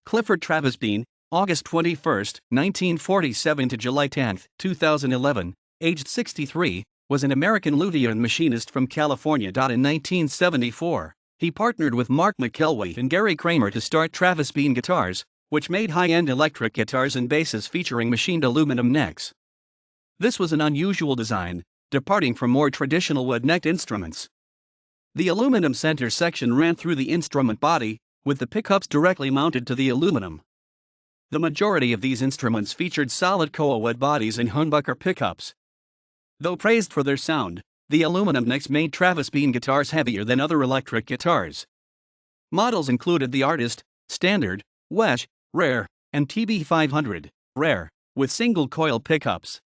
Clifford Travis Bean, August 21, 1947 to July 10, 2011, aged 63, was an American luthier and machinist from California. In 1974, he partnered with Marc McElwee and Gary Kramer to start Travis Bean Guitars, which made high-end electric guitars and basses featuring machined aluminum necks. This was an unusual design, departing from more traditional wood-necked instruments. The aluminum center section ran through the instrument body, with the pickups directly mounted to the aluminum. The majority of these instruments featured solid coil wood bodies and humbucker pickups. Though praised for their sound, the aluminum necks made Travis Bean guitars heavier than other electric guitars. Models included the Artist, Standard, Wedge, Rare, and TB500, Rare, with single coil pickups.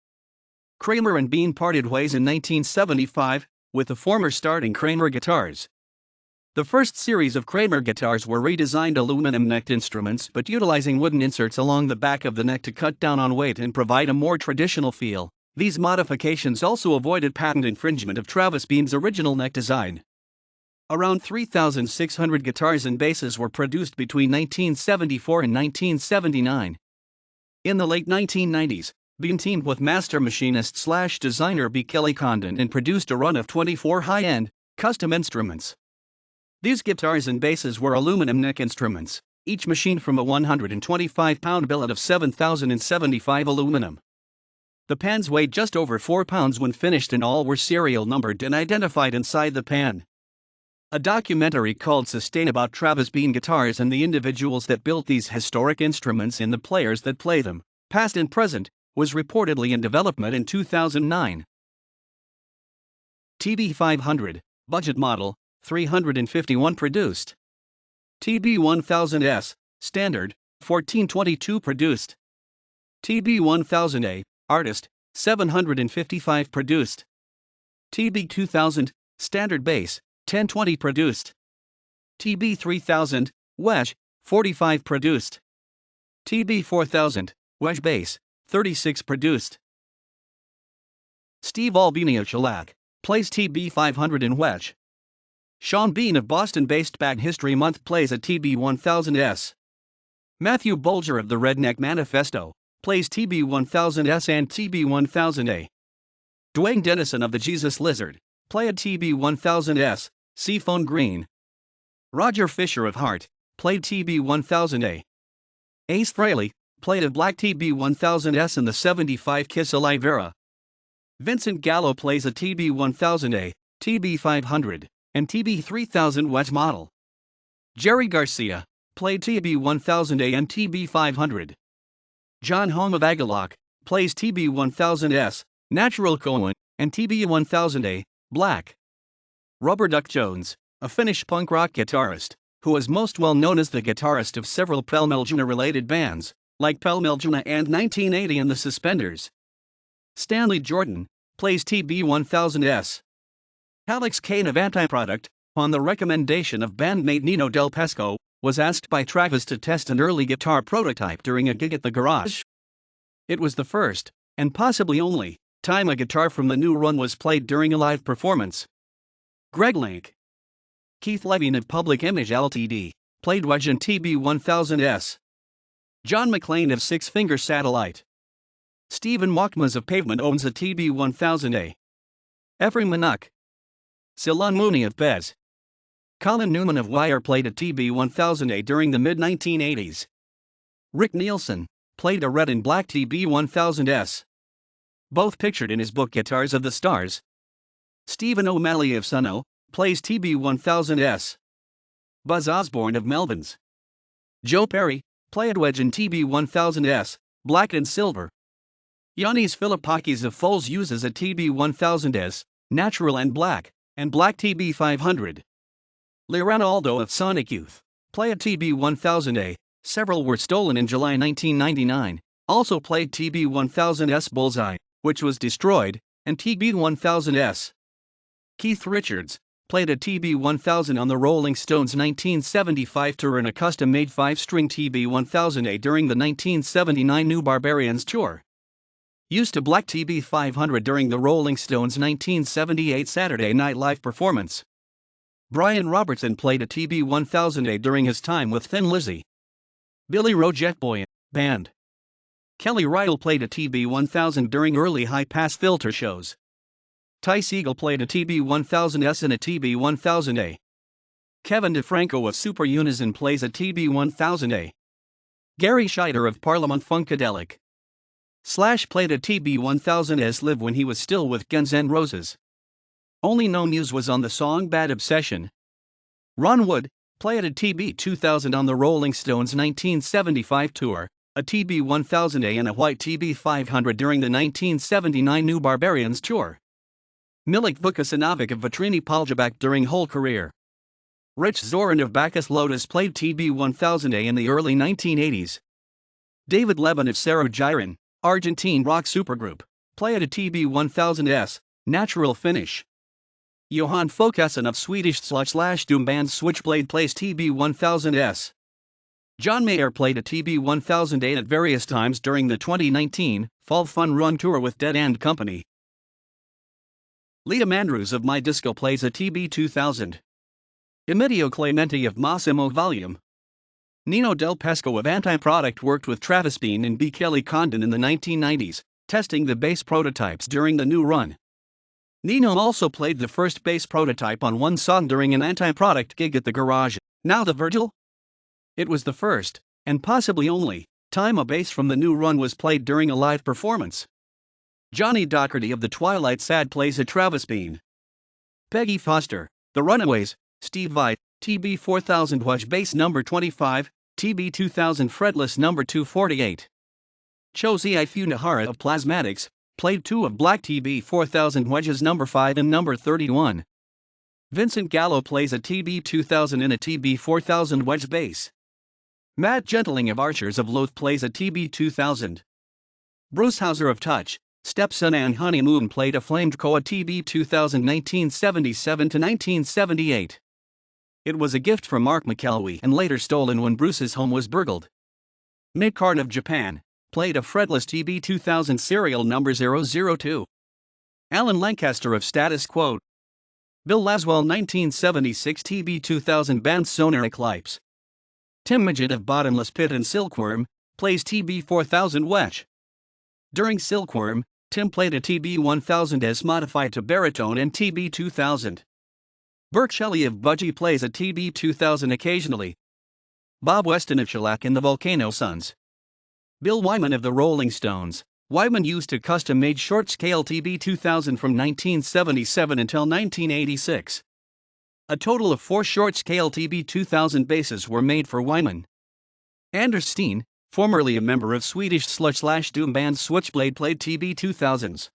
Kramer and Bean parted ways in 1975, with the former starting Kramer Guitars. The first series of Kramer guitars were redesigned aluminum-necked instruments but utilizing wooden inserts along the back of the neck to cut down on weight and provide a more traditional feel. These modifications also avoided patent infringement of Travis Bean's original neck design. Around 3,600 guitars and basses were produced between 1974 and 1979. In the late 1990s, Bean teamed with master machinist/designer B. Kelly Condon and produced a run of 24 high-end, custom instruments. These guitars and basses were aluminum neck instruments, each machined from a 125-pound billet of 7,075 aluminum. The pans weighed just over 4 pounds when finished and all were serial numbered and identified inside the pan. A documentary called Sustain about Travis Bean guitars and the individuals that built these historic instruments and the players that play them, past and present, was reportedly in development in 2009. TB500, budget model, 351 produced. TB1000S, standard, 1422 produced. TB1000A, artist, 755 produced. TB2000, standard bass, 1020 produced. TB3000, Wedge, 45 produced. TB4000, Wedge bass, 36 produced. Steve Albini of Shellac plays TB500 in Wedge. Sean Bean of Boston-based Bag History Month plays a TB1000S. Matthew Bolger of the Redneck Manifesto plays TB1000S and TB1000A. Dwayne Dennison of the Jesus Lizard play a TB1000S, Seaphone Green. Roger Fisher of Heart played TB1000A. Ace Frehley played a black TB1000S in the 75 Kiss Alive era. Vincent Gallo plays a TB1000A, TB500, and TB3000 Wedge model. Jerry Garcia played TB1000A and TB500. John Home of Agalock plays TB1000S, Natural Coin, and TB1000A, Black. Rubber Duck Jones, a Finnish punk rock guitarist, who is most well known as the guitarist of several Pelmelguna-related bands, like Pelmelguna and 1980 and the Suspenders. Stanley Jordan plays TB1000S. Alex Kane of Antiproduct, on the recommendation of bandmate Nino Del Pesco, was asked by Travis to test an early guitar prototype during a gig at the garage. It was the first, and possibly only, time a guitar from the new run was played during a live performance. Greg Link. Keith Levine of Public Image Ltd. played Wedge and TB1000S. John McLean of Six Finger Satellite. Stephen Mockmas of Pavement owns a TB1000A. Ephraim Minuk. Ceylon Mooney of Bez. Colin Newman of Wire played a TB1000A during the mid-1980s. Rick Nielsen played a red and black TB1000S. Both pictured in his book Guitars of the Stars. Stephen O'Malley of Sunno plays TB1000S. Buzz Osborne of Melvins. Joe Perry played Wedge and TB1000S, black and silver. Yannis Philippakis of Foles uses a TB1000S, natural and black TB500. Leran Aldo of Sonic Youth play a TB1000A, several were stolen in July 1999, also played TB1000S Bullseye, which was destroyed, and TB1000S. Keith Richards played a TB1000 on the Rolling Stones' 1975 tour and a custom-made 5-string TB1000A during the 1979 New Barbarians tour. Used a black TB500 during the Rolling Stones' 1978 Saturday Night Live performance. Brian Robertson played a TB1000A during his time with Thin Lizzy. Billy Rowe Jetboy Band. Kelly Rydell played a TB-1000 during early high-pass filter shows. Ty Segall played a TB-1000S and a TB-1000A. Kevin DeFranco of Super Unison plays a TB-1000A. Gary Scheider of Parliament Funkadelic Slash played a TB-1000S live when he was still with Guns N' Roses. Only known news was on the song Bad Obsession. Ron Wood played a TB-2000 on the Rolling Stones' 1975 tour, a TB-1000A and a white TB-500 during the 1979 New Barbarians tour. Milik Vukasinovic of Vitrini Poljabak during whole career. Rich Zoran of Bacchus Lotus played TB-1000A in the early 1980s. David Levin of Cerro Giron, Argentine rock supergroup, played a TB-1000S, natural finish. Johan Fokassen of Swedish /doom band Switchblade plays TB-1000S. John Mayer played a TB-1000A at various times during the 2019 Fall Fun Run tour with Dead End Company. Liam Andrews of My Disco plays a TB-2000. Emilio Clemente of Massimo Volume. Nino Del Pesco of Anti-Product worked with Travis Bean and B. Kelly Condon in the 1990s, testing the bass prototypes during the new run. Nino also played the first bass prototype on one song during an Anti-Product gig at the Garage. Now the Virgil? It was the first, and possibly only, time a bass from the new run was played during a live performance. Johnny Doherty of the Twilight Sad plays a Travis Bean. Peggy Foster, The Runaways, Steve Vai, TB-4000 Wedge bass number 25, TB-2000 fretless number 248. Chozi Ifunahara of Plasmatics played two of Black TB-4000 wedges number 5 and number 31. Vincent Gallo plays a TB-2000 and a TB-4000 wedge bass. Matt Gentling of Archers of Loath plays a TB-2000. Bruce Hauser of Touch, Stepson and Honeymoon played a flamed Koa TB-2000 1977 to 1978. It was a gift from Marc McElwee and later stolen when Bruce's home was burgled. Mick Karn of Japan played a fretless TB-2000 serial number 002. Alan Lancaster of Status Quo. Bill Laswell 1976 TB-2000 band Sonar Eclipse. Tim Midget of Bottomless Pit and Silkworm plays TB-4000 wedge. During Silkworm, Tim played a TB-1000S modified to baritone and TB-2000. Burke Shelley of Budgie plays a TB-2000 occasionally. Bob Weston of Shellac and the Volcano Sons. Bill Wyman of the Rolling Stones. Wyman used a custom-made short-scale TB-2000 from 1977 until 1986. A total of 4 short-scale TB-2000 basses were made for Wyman. Anders Steen, formerly a member of Swedish sludge/doom band Switchblade, played TB-2000s.